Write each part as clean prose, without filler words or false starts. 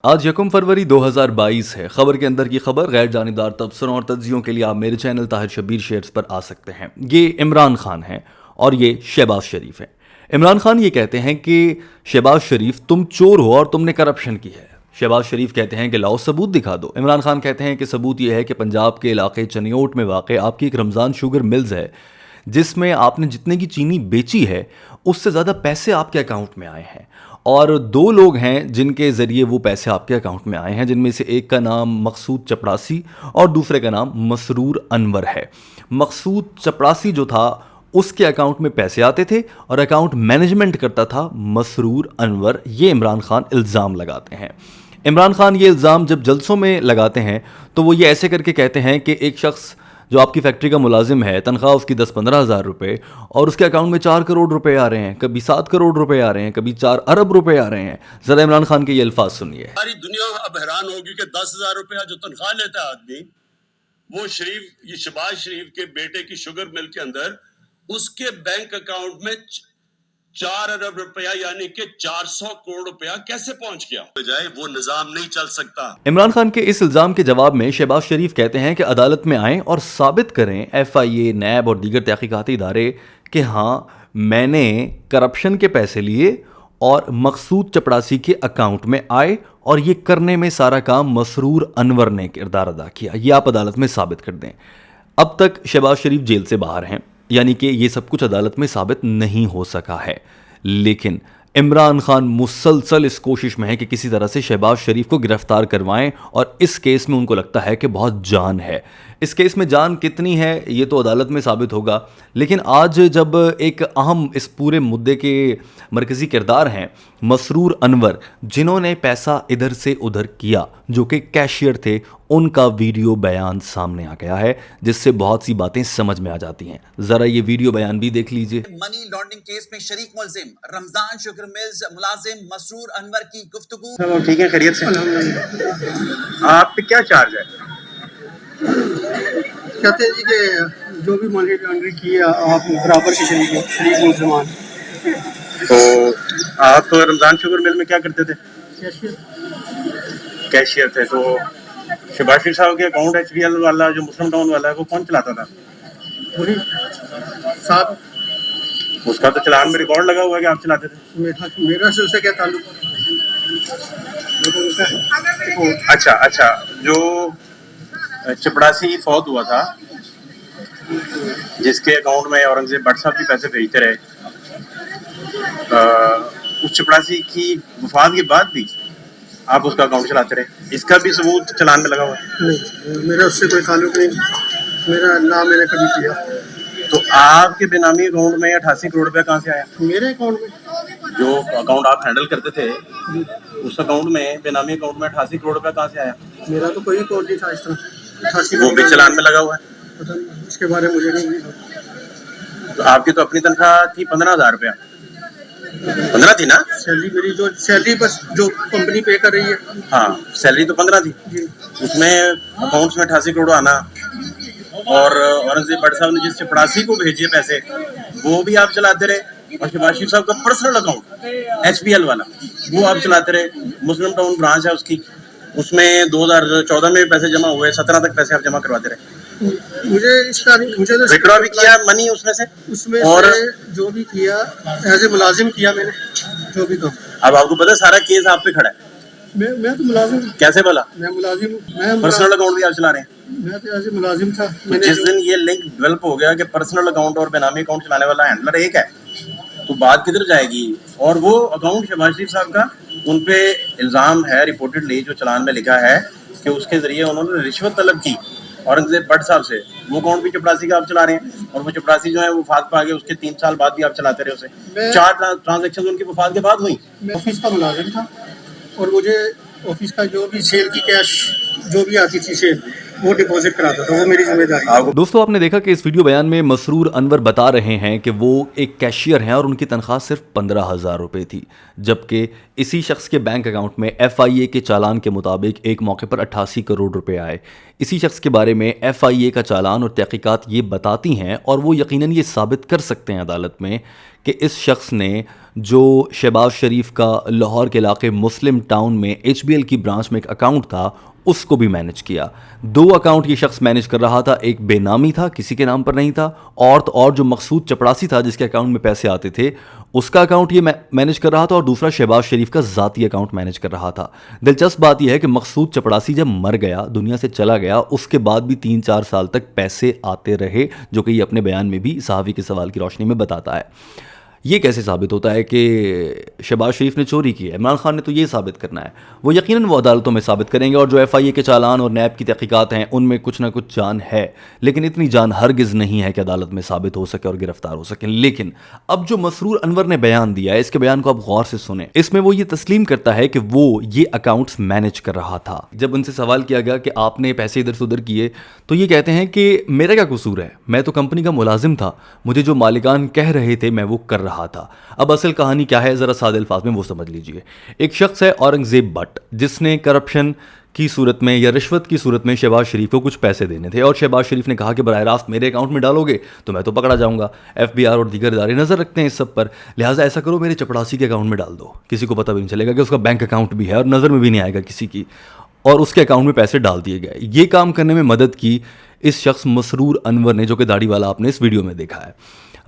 आज यकम फरवरी 2022 है। खबर के अंदर की खबर गैर जानिबदार तबसरों और तज्जियों के लिए आप मेरे चैनल ताहिर शबीर शेयर्स पर आ सकते हैं। ये इमरान खान हैं और ये शहबाज शरीफ हैं। इमरान खान ये कहते हैं कि शहबाज शरीफ तुम चोर हो और तुमने करप्शन की है। शहबाज शरीफ कहते हैं कि लाओ सबूत दिखा दो। इमरान खान कहते हैं कि सबूत यह है कि पंजाब के इलाके चनियोट में वाक़ आपकी एक रमज़ान शुगर मिल्स है जिसमें आपने जितने की चीनी बेची है उससे ज़्यादा पैसे आपके अकाउंट में आए हैं। और दो लोग हैं जिनके ज़रिए वो पैसे आपके अकाउंट में आए हैं, जिनमें से एक का नाम मकसूद चपड़ासी और दूसरे का नाम मसरूर अनवर है। मकसूद चपड़ासी जो था उसके अकाउंट में पैसे आते थे और अकाउंट मैनेजमेंट करता था मसरूर अनवर। ये इमरान खान इल्ज़ाम लगाते हैं। इमरान खान ये इल्ज़ाम जब जलसों में लगाते हैं तो वो ये ऐसे करके कहते हैं कि एक शख्स जो आपकी फैक्ट्री का मुलाजिम है, तनख्वाह उसकी 10-15 हज़ार रुपये और उसके अकाउंट में 4 करोड़ रुपए आ रहे हैं, कभी 7 करोड़ रुपए आ रहे हैं, कभी 4 अरब रुपए आ रहे हैं। ज़रा इमरान खान के ये अल्फाज सुनिए। सारी दुनिया अब हैरान होगी कि 10,000 रुपया जो तनख्वाह लेता है आदमी, वो ये शहबाज शरीफ के बेटे की शुगर मिल के अंदर उसके बैंक अकाउंट में 4 अरब रुपया यानी कि 400 करोड़ रुपया कैसे पहुंच गया। बजाय वो निजाम नहीं चल सकता। इमरान खान के इस इल्ज़ाम के जवाब में शहबाज शरीफ कहते हैं कि अदालत में आएँ और साबित करें FIA, नैब और दीगर तहकीकाती इदारे कि हाँ मैंने करप्शन के पैसे लिए और मकसूद चपड़ासी के अकाउंट में आए और ये करने में सारा काम मसरूर अनवर ने किरदार अदा किया। ये आप अदालत में साबित कर दें। अब तक शहबाज शरीफ जेल से बाहर हैं, यानी कि ये सब कुछ अदालत में साबित नहीं हो सका है। लेकिन इमरान खान मुसलसल इस कोशिश में है कि किसी तरह से शहबाज शरीफ को गिरफ्तार करवाएं और इस केस में उनको लगता है कि बहुत जान है। इस केस में जान कितनी है ये तो अदालत में साबित होगा। लेकिन आज जब एक अहम इस पूरे मुद्दे के मरकज़ी किरदार हैं मसरूर अनवर, जिन्होंने पैसा इधर से उधर किया, जो कि कैशियर थे, उनका वीडियो बयान सामने आ गया है जिससे बहुत सी बातें समझ में आ जाती हैं। ज़रा ये वीडियो बयान भी देख लीजिए। मनी लॉन्ड्रिंग केस में शरीक मुलजिम रमजान शुगर मिल्स मुलाजिम मसरूर अनवर की गुफ्तगू। सब ठीक है, खैरियत से। आप पे क्या चार्ज है? कहते हैं जी कि जो भी मनी लॉन्ड्रिंग की है आप बराबर के शरीक मुसलमान। तो आप रमजान शुगर मिल में क्या करते थे? कैशियर थे। तो शहबाज शरीफ साहब के अकाउंट HBL वाला जो मुस्लिम टाउन वाला है वो कौन चलाता था? वही साहब, उसका तो चलान में रिकॉर्ड लगा हुआ है कि आप चलाते थे। मेरा से उससे क्या ताल्लुक? अच्छा, जो चपड़ासी फौत हुआ था जिसके अकाउंट में औरंगजेब भट्ट साहब भी पैसे भेजते रहे, उस चपड़ासी की वफात के बाद भी आप उसका अकाउंट चलाते रहे, इसका भी सबूत चलान में लगा हुआ है? नहीं, मेरा उससे कोई ताल्लुक नहीं। मेरा नाम मैंने कभी किया। तो आपके बेनामी अकाउंट में 88 करोड़ रुपया कहाँ से आया? मेरे अकाउंट में जो अकाउंट आप हैंडल करते थे उस अकाउंट में, बेनामी अकाउंट में 88 करोड़ रुपया कहाँ से आया? मेरा तो कोई अकाउंट नहीं था इस तरह। वो भी चलान में लगा हुआ है? पता नहीं, उसके बारे में मुझे नहीं। तो आपकी तो अपनी तनख्वाह थी 15,000 रुपया। 15 थी ना? सैलरी मेरी जो सैलरी बस जो कंपनी पे कर रही है। हाँ, सैलरी तो 15 थी। उसमें अकाउंट्स में 88 करोड़ आना और औरंगजेब भट्ट साहब ने जिस चपड़ासी को भेजे पैसे वो भी आप चलाते रहे और शहबाज शरीफ साहब का पर्सनल अकाउंट HBL वाला वो आप चलाते रहे। मुस्लिम टाउन ब्रांच है उसकी, उसमें 2014 में भी पैसे जमा हुए, 17 तक पैसे आप जमा करवाते रहे। मुझे इसका मुझे तो विड्रॉ भी किया मनी उसमें और से जो भी किया एज ए मुलाजिम किया मैंने जो भी काम। अब आपको पता है सारा केस आप पे खड़ा है। मैं तो मुलाजिम। कैसे बोला? मैं मुलाजिम हूँ। मैं पर्सनल अकाउंट भी आप चला रहे हैं? मैं तो एज ए मुलाजिम था। तो जिस दिन ये लिंक डेवलप हो गया कि पर्सनल अकाउंट और बेनामी अकाउंट चलाने वाला हैंडलर एक है, तो बात किधर जाएगी? और वो अकाउंट शहबाज शरीफ साहब का उन पे इल्ज़ाम है रिपोर्टेडली, जो चलान में लिखा है कि उसके जरिए उन्होंने रिश्वत तलब की औरंगजेब भट्ट साहब से। वो अकाउंट भी चपड़ासी का आप चला रहे हैं और वो चपड़ासी जो है वो वफात पा गए, उसके 3 साल बाद भी आप चलाते रहे उसे। 4 ट्रांजेक्शन उनकी वफात के बाद हुई। मैं ऑफिस का मुलाजिम था और मुझे ऑफिस का जो भी सेल की कैश जो भी आती थी सेल वो डिपॉजिट कराता था, वो मेरी जिम्मेदारी। दोस्तों आपने देखा कि इस वीडियो बयान में मसरूर अनवर बता रहे हैं कि वो एक कैशियर हैं और उनकी तनख्वाह सिर्फ 15,000 रुपये थी, जबकि इसी शख्स के बैंक अकाउंट में FIA के चालान के मुताबिक एक मौके पर 88 करोड़ रुपए आए। इसी शख्स के बारे में FIA का चालान और तहकीकात ये बताती हैं और वो यकीनन ये साबित कर सकते हैं अदालत में कि इस शख्स ने जो शहबाज शरीफ का लाहौर के इलाके मुस्लिम टाउन में HBL की ब्रांच में एक अकाउंट था, उसको भी मैनेज किया। 2 अकाउंट ये शख्स मैनेज कर रहा था, एक बेनामी था, किसी के नाम पर नहीं था, और जो मकसूद चपड़ासी था जिसके अकाउंट में पैसे आते थे, उसका अकाउंट ये मैनेज कर रहा था, और दूसरा शहबाज शरीफ का ज़ाती अकाउंट मैनेज कर रहा था। दिलचस्प बात यह है कि मकसूद चपड़ासी जब मर गया, दुनिया से चला गया, उसके बाद भी 3-4 साल तक पैसे आते रहे, जो कि ये अपने बयान में भी सहाफ़ी के सवाल की रोशनी में बताता है। ये कैसे साबित होता है कि शहबाज शरीफ ने चोरी की है? इमरान खान ने तो ये साबित करना है, वो यकीनन वो अदालतों में साबित करेंगे, और जो FIA के चालान और नैब की तहकीकात हैं उनमें कुछ ना कुछ जान है, लेकिन इतनी जान हरगिज़ नहीं है कि अदालत में साबित हो सके और गिरफ्तार हो सके। लेकिन अब जो मसरूर अनवर ने बयान दिया है, इसके बयान को आप गौर से सुने। इसमें वो ये तस्लीम करता है कि वो ये अकाउंट्स मैनेज कर रहा था। जब उनसे सवाल किया गया कि आपने पैसे इधर से उधर किए, तो ये कहते हैं कि मेरा क्या कसूर है, मैं तो कंपनी का मुलाजिम था, मुझे जो मालिकान कह रहे थे मैं वो कर रहा था। अब असल कहानी क्या है, ज़रा सादे अल्फाज में वो समझ लीजिए। एक शख्स है औरंगज़ेब भट्ट, जिसने करप्शन की सूरत में या रिश्वत की सूरत में शहबाज शरीफ को कुछ पैसे देने थे, और शहबाज शरीफ ने कहा कि बराह रास्त मेरे अकाउंट में डालोगे तो मैं तो पकड़ा जाऊंगा। FBR और दीगर इदारे नज़र रखते हैं इस सब पर, लिहाजा ऐसा करो मेरे चपड़ासी के अकाउंट में डाल दो, किसी को पता भी नहीं चलेगा कि उसका बैंक अकाउंट भी है, और नज़र में भी नहीं आएगा किसी की, और उसके अकाउंट में पैसे डाल दिए गए। ये काम करने में मदद की इस शख्स मसरूर अनवर ने, जो कि दाढ़ी वाला आपने इस वीडियो में देखा है।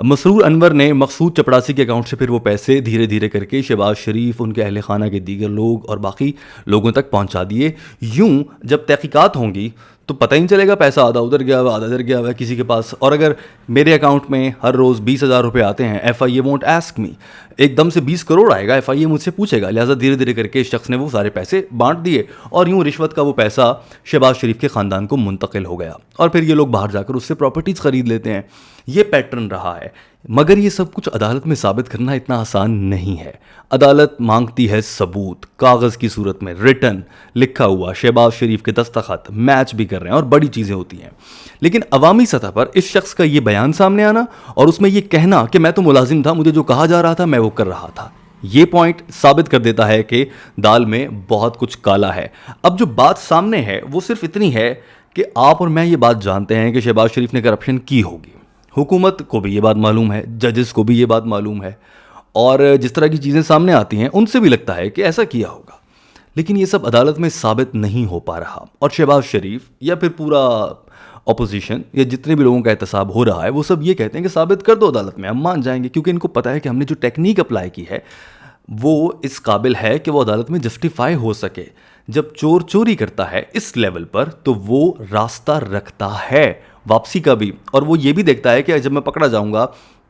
मसरूर अनवर ने मकसूद चपड़ासी के अकाउंट से फिर वो पैसे धीरे धीरे करके शहबाज शरीफ, उनके अहल खाना के दीगर लोग और बाकी लोगों तक पहुंचा दिए। यूं जब तहकीकात होंगी तो पता ही नहीं चलेगा, पैसा आधा उधर गया हुआ, आधा इधर गया हुआ किसी के पास। और अगर मेरे अकाउंट में हर रोज़ 20,000 रुपये आते हैं, FIA वोंट आस्क मी, एकदम से 20 करोड़ आएगा, FIA मुझसे पूछेगा। लिहाजा धीरे धीरे करके इस शख्स ने वो सारे पैसे बांट दिए, और यूं रिश्वत का वो पैसा शहबाज शरीफ के ख़ानदान को मुंतकिल हो गया, और फिर ये लोग बाहर जाकर उससे प्रॉपर्टीज़ ख़रीद लेते हैं। ये पैटर्न रहा है। मगर ये सब कुछ अदालत में साबित करना इतना आसान नहीं है। अदालत मांगती है सबूत, कागज़ की सूरत में, रिटन लिखा हुआ, शहबाज शरीफ के दस्तखत मैच भी कर रहे हैं, और बड़ी चीज़ें होती हैं। लेकिन अवामी सतह पर इस शख्स का ये बयान सामने आना, और उसमें ये कहना कि मैं तो मुलाजिम था, मुझे जो कहा जा रहा था मैं वो कर रहा था, ये पॉइंट साबित कर देता है कि दाल में बहुत कुछ काला है। अब जो बात सामने है वो सिर्फ इतनी है कि आप और मैं ये बात जानते हैं कि शहबाज शरीफ ने करप्शन की होगी, हुकूमत को भी ये बात मालूम है, जजेस को भी ये बात मालूम है, और जिस तरह की चीज़ें सामने आती हैं उनसे भी लगता है कि ऐसा किया होगा। लेकिन ये सब अदालत में साबित नहीं हो पा रहा, और शहबाज शरीफ या फिर पूरा अपोजिशन या जितने भी लोगों का एहतसाब हो रहा है वो सब ये कहते हैं कि साबित कर दो अदालत में, हम मान जाएंगे, क्योंकि इनको पता है कि हमने जो टेक्निक अप्लाई की है वो इस काबिल है कि वो अदालत में जस्टिफाई हो सके। जब चोर चोरी करता है इस लेवल पर तो वो रास्ता रखता है वापसी का भी, और वो ये भी देखता है कि जब मैं पकड़ा जाऊंगा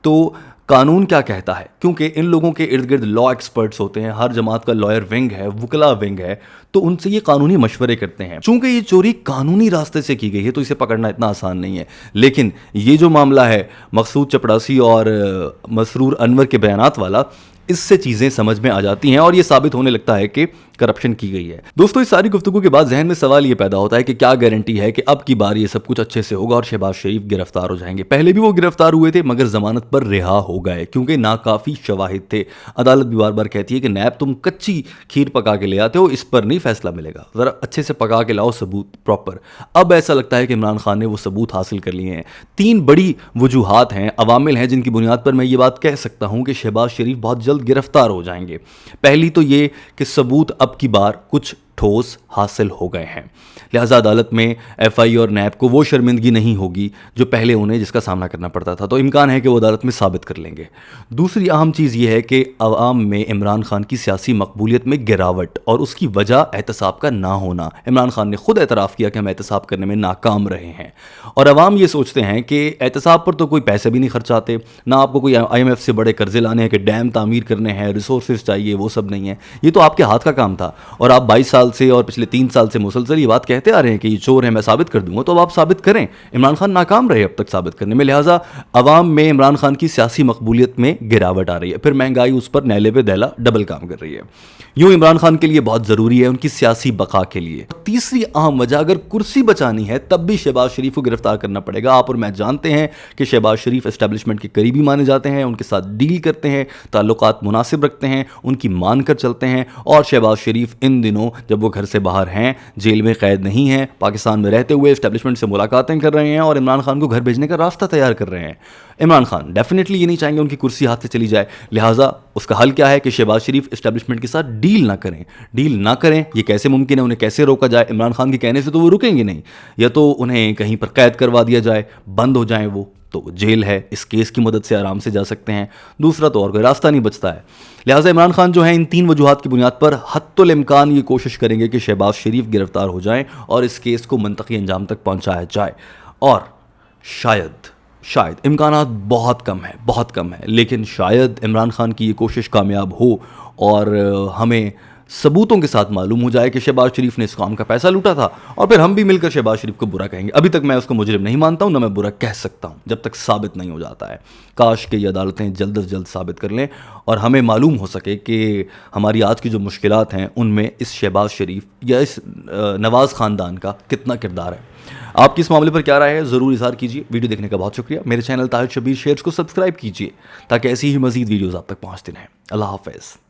तो कानून क्या कहता है, क्योंकि इन लोगों के इर्द गिर्द लॉ एक्सपर्ट्स होते हैं, हर जमात का लॉयर विंग है, वकला विंग है, तो उनसे ये कानूनी मशवरे करते हैं। चूंकि ये चोरी कानूनी रास्ते से की गई है तो इसे पकड़ना इतना आसान नहीं है। लेकिन ये जो मामला है मकसूद चपड़ासी और मसरूर अनवर के बयानात वाला, इससे चीज़ें समझ में आ जाती हैं और ये साबित होने लगता है कि करप्शन की गई है। दोस्तों, इस सारी गुफ्तगू के बाद जहन में सवाल ये पैदा होता है कि क्या गारंटी है कि अब की बार ये सब कुछ अच्छे से होगा और शहबाज शरीफ गिरफ्तार हो जाएंगे। पहले भी वो गिरफ्तार हुए थे मगर जमानत पर रिहा हो गए क्योंकि नाकाफी शवाहिद थे। अदालत भी बार बार कहती है कि नैब तुम कच्ची खीर पका के ले आते हो, इस पर नहीं फैसला मिलेगा, ज़रा अच्छे से पका के लाओ सबूत प्रॉपर। अब ऐसा लगता है कि इमरान खान ने वो सबूत हासिल कर लिए हैं। 3 बड़ी वजूहात हैं, अवामिल हैं, जिनकी बुनियाद पर मैं ये बात कह सकता हूँ कि शहबाज शरीफ बहुत जल्द गिरफ्तार हो जाएंगे। पहली तो ये कि सबूत अब की बार कुछ ठोस हासिल हो गए हैं, लिहाजा अदालत में एफआई और नैब को वो शर्मिंदगी नहीं होगी जो पहले उन्हें जिसका सामना करना पड़ता था, तो इम्कान है कि वो अदालत में साबित कर लेंगे। दूसरी अहम चीज़ ये है कि अवाम में इमरान खान की सियासी मकबूलियत में गिरावट और उसकी वजह एहतसाब का ना होना। इमरान खान ने खुद एतराफ़ किया कि हम एहतसाब करने में नाकाम रहे हैं और अवाम ये सोचते हैं कि एहतसाब पर तो कोई पैसे भी नहीं खर्चाते, ना आपको कोई IMF से बड़े कर्जे लाने हैं कि डैम तामीर करने हैं, रिसोर्सेज चाहिए, वो सब नहीं है। ये तो आपके हाथ का काम था और आप 22 साल से और पिछले 3 साल से मुसलसल ये बात कहते आ रहे हैं कि ये चोर है, मैं साबित कर दूंगा, तो अब आप साबित करें। इमरान खान नाकाम रहे अब तक साबित करने में, लिहाजा अवाम में इमरान खान की सियासी मकबूलियत में गिरावट आ रही है। फिर महंगाई उस पर नैले पे दैला डबल काम कर रही है। यूं इमरान खान के लिए बहुत ज़रूरी है उनकी सियासी बका के लिए। तीसरी अहम वजह, अगर कुर्सी बचानी है तब भी शहबाज शरीफ को गिरफ्तार करना पड़ेगा। आप और मैं जानते हैं कि शहबाज शरीफ एस्टेब्लिशमेंट के करीबी माने जाते हैं, उनके साथ डील करते हैं, ताल्लुकात मुनासिब रखते हैं, उनकी मान कर चलते हैं और शहबाज शरीफ इन दिनों जब वो घर से बाहर हैं, जेल में कैद नहीं हैं, पाकिस्तान में रहते हुए इस्टेब्लिशमेंट से मुलाकातें कर रहे हैं और इमरान खान को घर भेजने का रास्ता तैयार कर रहे हैं। इमरान खान डेफिनेटली ये नहीं चाहेंगे उनकी कुर्सी हाथ से चली जाए, लिहाजा उसका हल क्या है कि शहबाज शरीफ इस्टेब्लिशमेंट के साथ डील ना करें। ये कैसे मुमकिन है, उन्हें कैसे रोका जाए? इमरान खान के कहने से तो वो रुकेंगे नहीं, या तो उन्हें कहीं पर कैद करवा दिया जाए, बंद हो जाए वो, तो जेल है, इस केस की मदद से आराम से जा सकते हैं, दूसरा तो और कोई रास्ता नहीं बचता है। लिहाजा इमरान खान जो है इन 3 वजूहात की बुनियाद पर हत्तुल इम्कान ये कोशिश करेंगे कि शहबाज शरीफ गिरफ्तार हो जाएं और इस केस को मंतकी अंजाम तक पहुंचाया जाए। और शायद इम्कानात बहुत कम है, लेकिन शायद इमरान खान की ये कोशिश कामयाब हो और हमें सबूतों के साथ मालूम हो जाए कि शहबाज शरीफ ने इस काम का पैसा लूटा था, और फिर हम भी मिलकर शहबाज शरीफ को बुरा कहेंगे। अभी तक मैं उसको मुजरिम नहीं मानता हूं, ना मैं बुरा कह सकता हूं जब तक साबित नहीं हो जाता है। काश के ये अदालतें जल्द से जल्द साबित कर लें और हमें मालूम हो सके कि हमारी आज की जो मुश्किलात हैं उनमें इस शहबाज शरीफ या इस नवाज़ ख़ानदान का कितना किरदार है। आपकी इस मामले पर क्या राय है, ज़रूर इज़हार कीजिए। वीडियो देखने का बहुत शुक्रिया। मेरे चैनल ताहिर शब्बीर शेयर्स को सब्सक्राइब कीजिए ताकि ऐसी ही मज़ीद वीडियोज़ आप तक पहुँचती रहें। अल्लाह हाफ़िज़।